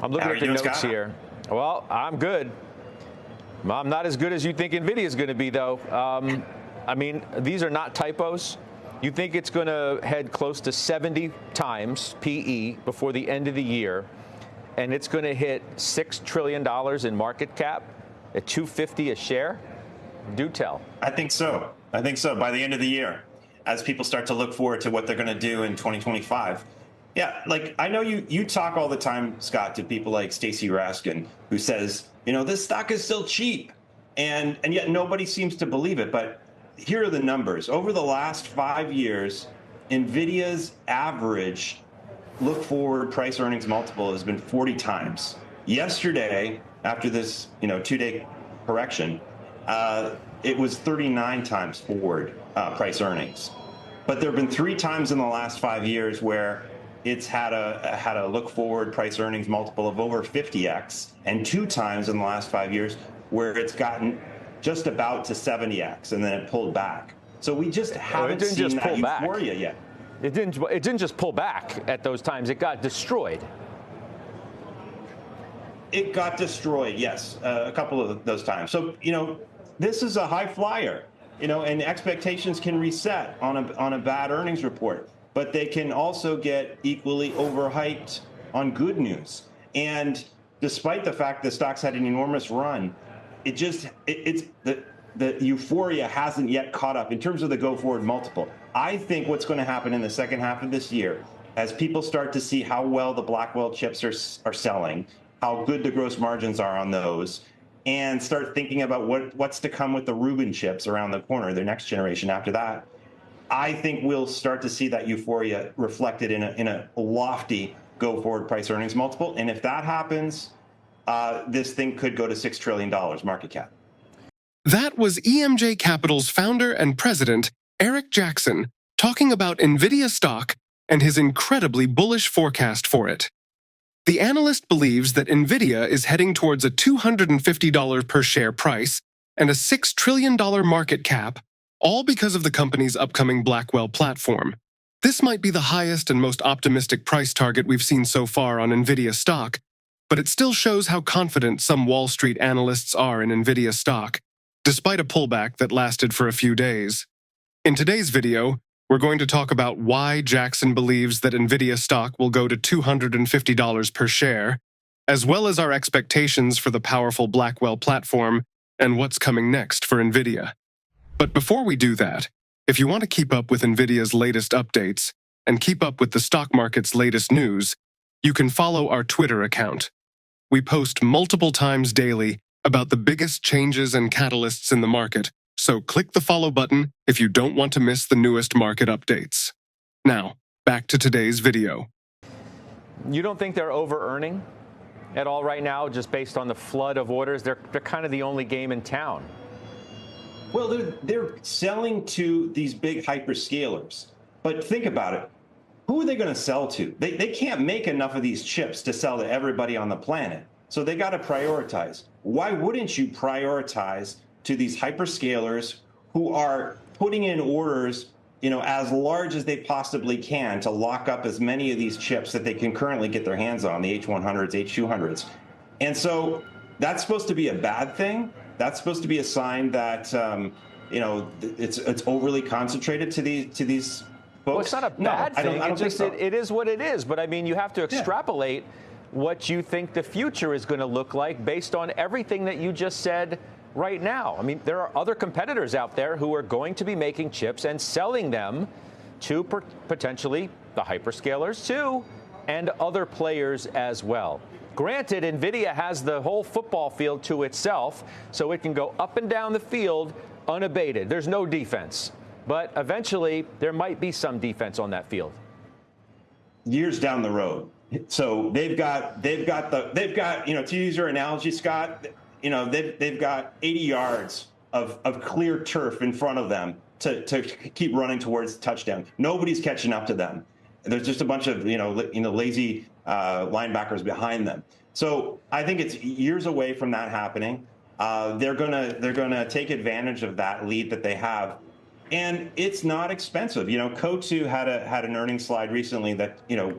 I'm looking at the notes here. Well, I'm good. I'm not as good as you think Nvidia is going to be, though. I mean, these are not typos. You think it's going to head close to 70 times PE before the end of the year, and it's going to hit $6 trillion in market cap at $250 a share? Do tell. I think so. I think so. By the end of the year, as people start to look forward to what they're going to do in 2025. Yeah, like I know you talk all the time, Scott, to people like Stacey Raskin, who says, you know, this stock is still cheap, and yet nobody seems to believe it. But here are the numbers. Over the last 5 years, Nvidia's average look-forward price-earnings multiple has been 40 times. Yesterday, after this 2-day correction, it was 39 times forward price earnings. But there have been 3 times in the last 5 years where it's had a look-forward price-earnings multiple of over 50x, and 2 times in the last 5 years where it's gotten just about to 70x, and then it pulled back. So we just haven't seen that euphoria yet. It didn't just pull back at those times. It got destroyed. It got destroyed, yes, a couple of those times. So, this is a high flyer, and expectations can reset on a bad earnings report, but they can also get equally overhyped on good news. And despite the fact the stock's had an enormous run, the euphoria hasn't yet caught up in terms of the go-forward multiple. I think what's going to happen in the second half of this year, as people start to see how well the Blackwell chips are selling, how good the gross margins are on those, and start thinking about what's to come with the Rubin chips around the corner, their next generation after that, I think we'll start to see that euphoria reflected in a lofty go-forward price-earnings multiple. And if that happens, this thing could go to $6 trillion market cap. That was EMJ Capital's founder and president, Eric Jackson, talking about Nvidia stock and his incredibly bullish forecast for it. The analyst believes that Nvidia is heading towards a $250 per share price and a $6 trillion market cap, all because of the company's upcoming Blackwell platform. This might be the highest and most optimistic price target we've seen so far on Nvidia stock, but it still shows how confident some Wall Street analysts are in Nvidia stock, despite a pullback that lasted for a few days. In today's video, we're going to talk about why Jackson believes that Nvidia stock will go to $250 per share, as well as our expectations for the powerful Blackwell platform and what's coming next for Nvidia. But before we do that, if you want to keep up with Nvidia's latest updates and keep up with the stock market's latest news, you can follow our Twitter account. We post multiple times daily about the biggest changes and catalysts in the market, so click the follow button if you don't want to miss the newest market updates. Now, back to today's video. You don't think they're over-earning at all right now, just based on the flood of orders? They're kind of the only game in town. Well, they're selling to these big hyperscalers. But think about it. Who are they going to sell to? They can't make enough of these chips to sell to everybody on the planet. So they got to prioritize. Why wouldn't you prioritize to these hyperscalers who are putting in orders, as large as they possibly can to lock up as many of these chips that they can currently get their hands on, the H100s, H200s. And so that's supposed to be a bad thing. That's supposed to be a sign that, it's overly concentrated to these folks. Well, it's not a bad thing. I don't think so. It is what it is. But I mean, you have to extrapolate what you think the future is going to look like based on everything that you just said right now. I mean, there are other competitors out there who are going to be making chips and selling them to potentially the hyperscalers too, and other players as well. Granted, Nvidia has the whole football field to itself, so it can go up and down the field unabated. There's no defense, but eventually there might be some defense on that field. Years down the road. So they've got to use your analogy, Scott, they've got 80 yards of clear turf in front of them to keep running towards touchdown. Nobody's catching up to them. There's just a bunch of lazy linebackers behind them. So I think it's years away from that happening. They're gonna take advantage of that lead that they have. And it's not expensive. Coatue had an earnings slide recently that,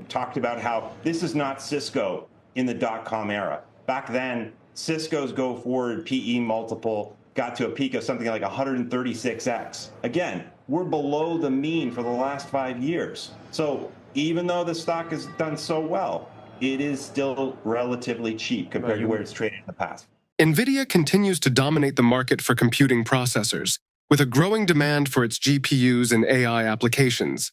talked about how this is not Cisco in the dot-com era. Back then, Cisco's go-forward PE multiple got to a peak of something like 136x. Again, we're below the mean for the last 5 years. So even though the stock has done so well, it is still relatively cheap compared to where it's traded in the past. Nvidia continues to dominate the market for computing processors, with a growing demand for its GPUs and AI applications.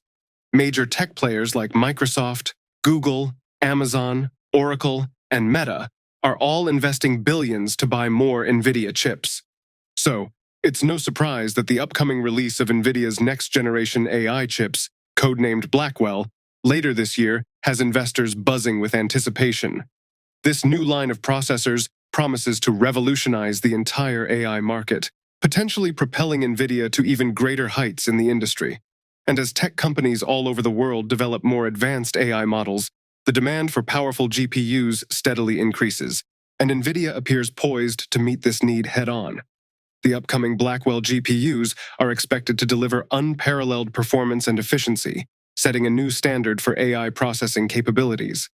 Major tech players like Microsoft, Google, Amazon, Oracle, and Meta are all investing billions to buy more Nvidia chips. So, it's no surprise that the upcoming release of Nvidia's next-generation AI chips, codenamed Blackwell, later this year has investors buzzing with anticipation. This new line of processors promises to revolutionize the entire AI market, potentially propelling Nvidia to even greater heights in the industry. And as tech companies all over the world develop more advanced AI models, the demand for powerful GPUs steadily increases, and Nvidia appears poised to meet this need head-on. The upcoming Blackwell GPUs are expected to deliver unparalleled performance and efficiency, setting a new standard for AI processing capabilities.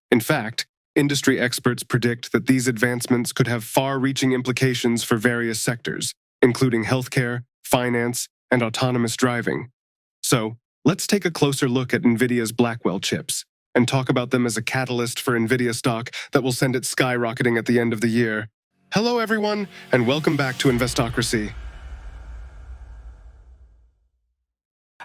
In fact, industry experts predict that these advancements could have far-reaching implications for various sectors, including healthcare, finance, and autonomous driving. So, let's take a closer look at Nvidia's Blackwell chips and talk about them as a catalyst for Nvidia stock that will send it skyrocketing at the end of the year. Hello everyone, and welcome back to Investocracy.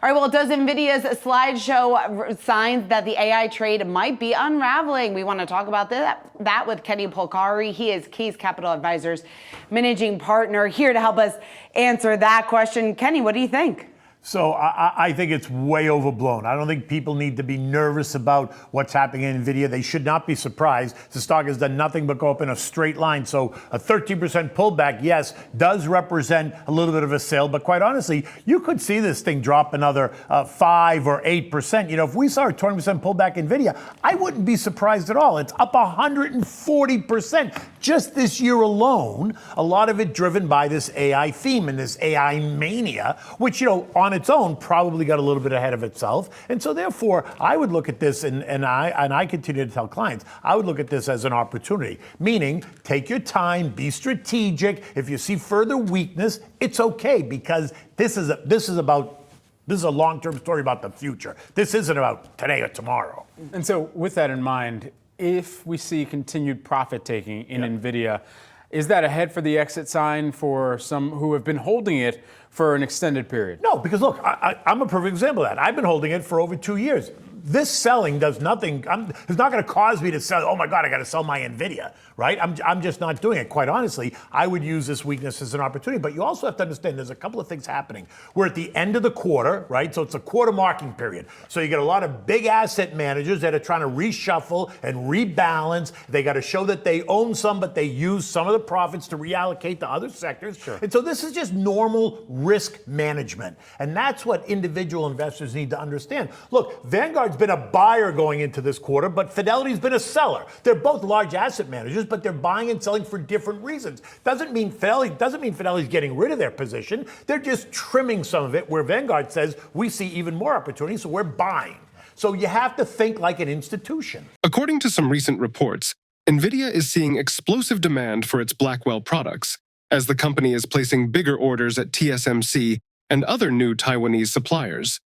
All right, well, does NVIDIA's slideshow signs that the AI trade might be unraveling? We want to talk about that with Kenny Polcari. He is Keys Capital Advisors managing partner, here to help us answer that question. Kenny, what do you think? So I think it's way overblown. I don't think people need to be nervous about what's happening in NVIDIA. They should not be surprised. The stock has done nothing but go up in a straight line. So a 13% pullback, yes, does represent a little bit of a sale. But quite honestly, you could see this thing drop another 5 or 8%. You know, if we saw a 20% pullback in NVIDIA, I wouldn't be surprised at all. It's up 140% just this year alone. A lot of it driven by this AI theme and this AI mania, which, you know, on its own probably got a little bit ahead of itself. And so therefore, I would look at this, and I continue to tell clients, I would look at this as an opportunity, meaning take your time, be strategic. If you see further weakness, it's okay, because this is a long-term story about the future. This isn't about today or tomorrow. And so with that in mind, if we see continued profit taking in NVIDIA, is that a head for the exit sign for some who have been holding it for an extended period? No, because look, I'm a perfect example of that. I've been holding it for over 2 years. This selling does nothing. It's not going to cause me to sell. Oh my God, I got to sell my Nvidia, right? I'm just not doing it. Quite honestly, I would use this weakness as an opportunity. But you also have to understand there's a couple of things happening. We're at the end of the quarter, right? So it's a quarter marking period. So you get a lot of big asset managers that are trying to reshuffle and rebalance. They got to show that they own some, but they use some of the profits to reallocate to other sectors. Sure. And so this is just normal risk management. And that's what individual investors need to understand. Look, Vanguard's been a buyer going into this quarter, but Fidelity's been a seller. They're both large asset managers, but they're buying and selling for different reasons. Doesn't mean Fidelity's getting rid of their position. They're just trimming some of it, where Vanguard says we see even more opportunity, so we're buying. So you have to think like an institution. According to some recent reports, Nvidia is seeing explosive demand for its Blackwell products, as the company is placing bigger orders at TSMC and other new Taiwanese suppliers.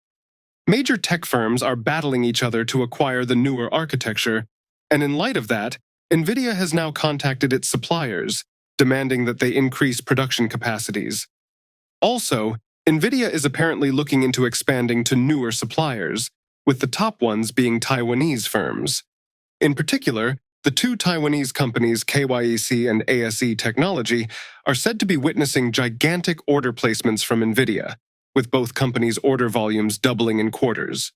Major tech firms are battling each other to acquire the newer architecture, and in light of that, Nvidia has now contacted its suppliers, demanding that they increase production capacities. Also, Nvidia is apparently looking into expanding to newer suppliers, with the top ones being Taiwanese firms. In particular, the two Taiwanese companies KYEC and ASE Technology are said to be witnessing gigantic order placements from Nvidia, with both companies' order volumes doubling in quarters.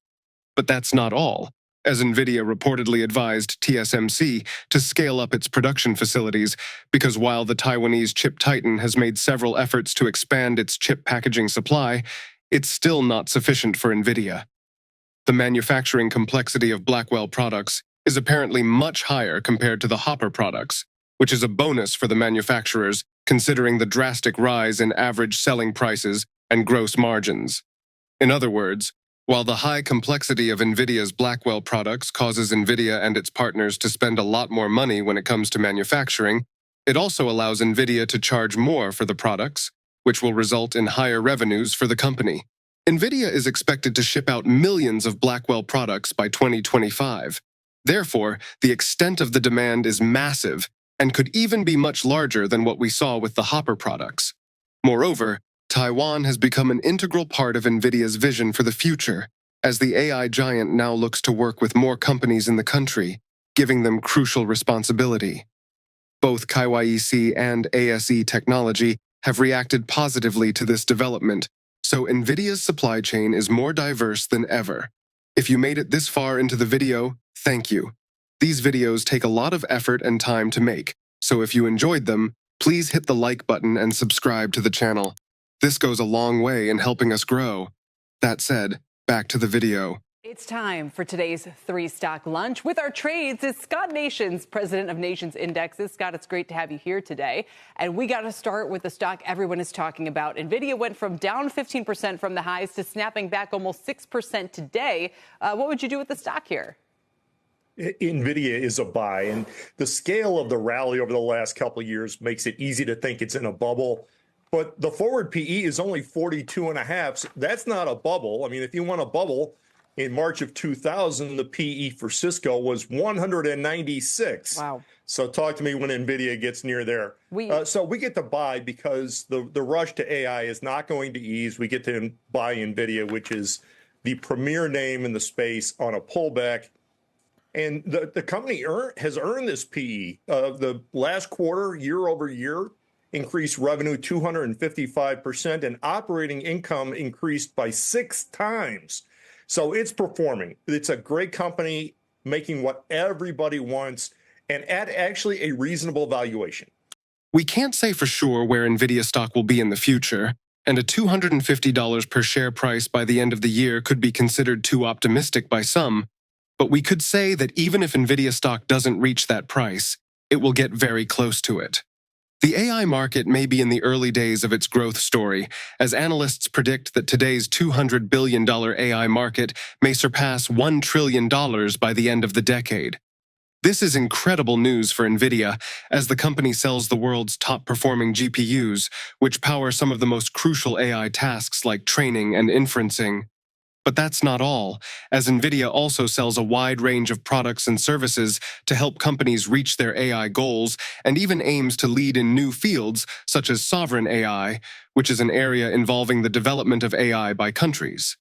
But that's not all, as Nvidia reportedly advised TSMC to scale up its production facilities, because while the Taiwanese chip titan has made several efforts to expand its chip packaging supply, it's still not sufficient for Nvidia. The manufacturing complexity of Blackwell products is apparently much higher compared to the Hopper products, which is a bonus for the manufacturers considering the drastic rise in average selling prices and gross margins. In other words, While the high complexity of Nvidia's Blackwell products causes Nvidia and its partners to spend a lot more money when it comes to manufacturing, it also allows Nvidia to charge more for the products, which will result in higher revenues for the company. Nvidia is expected to ship out millions of Blackwell products by 2025. Therefore, the extent of the demand is massive and could even be much larger than what we saw with the Hopper products. Moreover, Taiwan has become an integral part of Nvidia's vision for the future, as the AI giant now looks to work with more companies in the country, giving them crucial responsibility. Both KYEC and ASE Technology have reacted positively to this development, so Nvidia's supply chain is more diverse than ever. If you made it this far into the video, thank you. These videos take a lot of effort and time to make, so if you enjoyed them, please hit the like button and subscribe to the channel. This goes a long way in helping us grow. That said, back to the video. It's time for today's 3-Stock Lunch. With our trades is Scott Nations, president of Nations Indexes. Scott, it's great to have you here today. And we got to start with the stock everyone is talking about. Nvidia went from down 15% from the highs to snapping back almost 6% today. What would you do with the stock here? Nvidia is a buy, and the scale of the rally over the last couple of years makes it easy to think it's in a bubble. But the forward PE is only 42.5. So that's not a bubble. I mean, if you want a bubble, in March of 2000, the PE for Cisco was 196. Wow. So talk to me when Nvidia gets near there. So we get to buy because the rush to AI is not going to ease. We get to buy Nvidia, which is the premier name in the space on a pullback. And the company has earned this PE. The last quarter, year over year, increased revenue 255%, and operating income increased by 6 times. So it's performing. It's a great company making what everybody wants and at actually a reasonable valuation. We can't say for sure where Nvidia stock will be in the future, and a $250 per share price by the end of the year could be considered too optimistic by some, but we could say that even if Nvidia stock doesn't reach that price, it will get very close to it. The AI market may be in the early days of its growth story, as analysts predict that today's $200 billion AI market may surpass $1 trillion by the end of the decade. This is incredible news for Nvidia, as the company sells the world's top-performing GPUs, which power some of the most crucial AI tasks like training and inferencing. But that's not all, as Nvidia also sells a wide range of products and services to help companies reach their AI goals and even aims to lead in new fields such as sovereign AI, which is an area involving the development of AI by countries.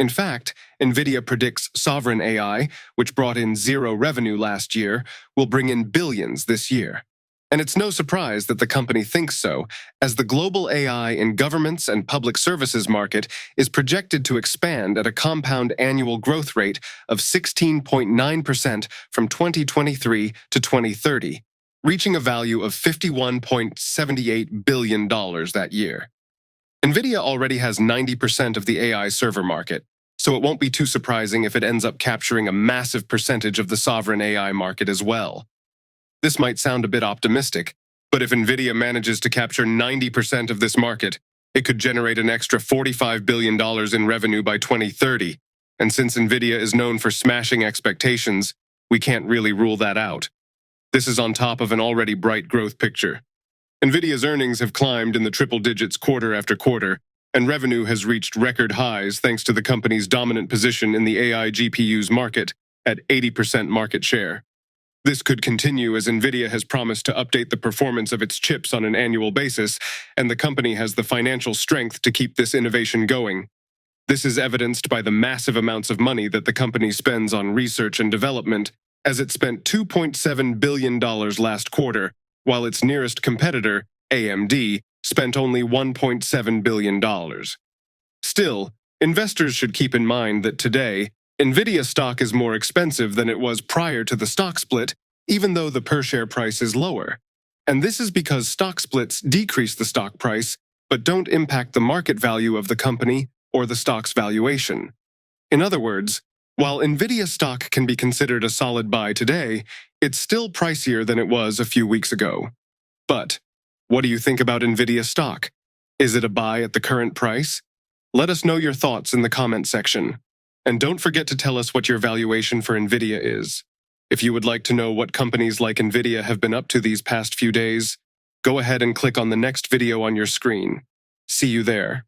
In fact, Nvidia predicts sovereign AI, which brought in zero revenue last year, will bring in billions this year. And it's no surprise that the company thinks so, as the global AI in governments and public services market is projected to expand at a compound annual growth rate of 16.9% from 2023 to 2030, reaching a value of $51.78 billion that year. Nvidia already has 90% of the AI server market, so it won't be too surprising if it ends up capturing a massive percentage of the sovereign AI market as well. This might sound a bit optimistic, but if Nvidia manages to capture 90% of this market, it could generate an extra $45 billion in revenue by 2030. And since Nvidia is known for smashing expectations, we can't really rule that out. This is on top of an already bright growth picture. Nvidia's earnings have climbed in the triple digits quarter after quarter, and revenue has reached record highs thanks to the company's dominant position in the AI GPUs market at 80% market share. This could continue as Nvidia has promised to update the performance of its chips on an annual basis, and the company has the financial strength to keep this innovation going. This is evidenced by the massive amounts of money that the company spends on research and development, as it spent $2.7 billion last quarter, while its nearest competitor, AMD, spent only $1.7 billion. Still, investors should keep in mind that today, Nvidia stock is more expensive than it was prior to the stock split, even though the per-share price is lower. And this is because stock splits decrease the stock price, but don't impact the market value of the company or the stock's valuation. In other words, while Nvidia stock can be considered a solid buy today, it's still pricier than it was a few weeks ago. But what do you think about Nvidia stock? Is it a buy at the current price? Let us know your thoughts in the comment section. And don't forget to tell us what your valuation for Nvidia is. If you would like to know what companies like Nvidia have been up to these past few days, go ahead and click on the next video on your screen. See you there.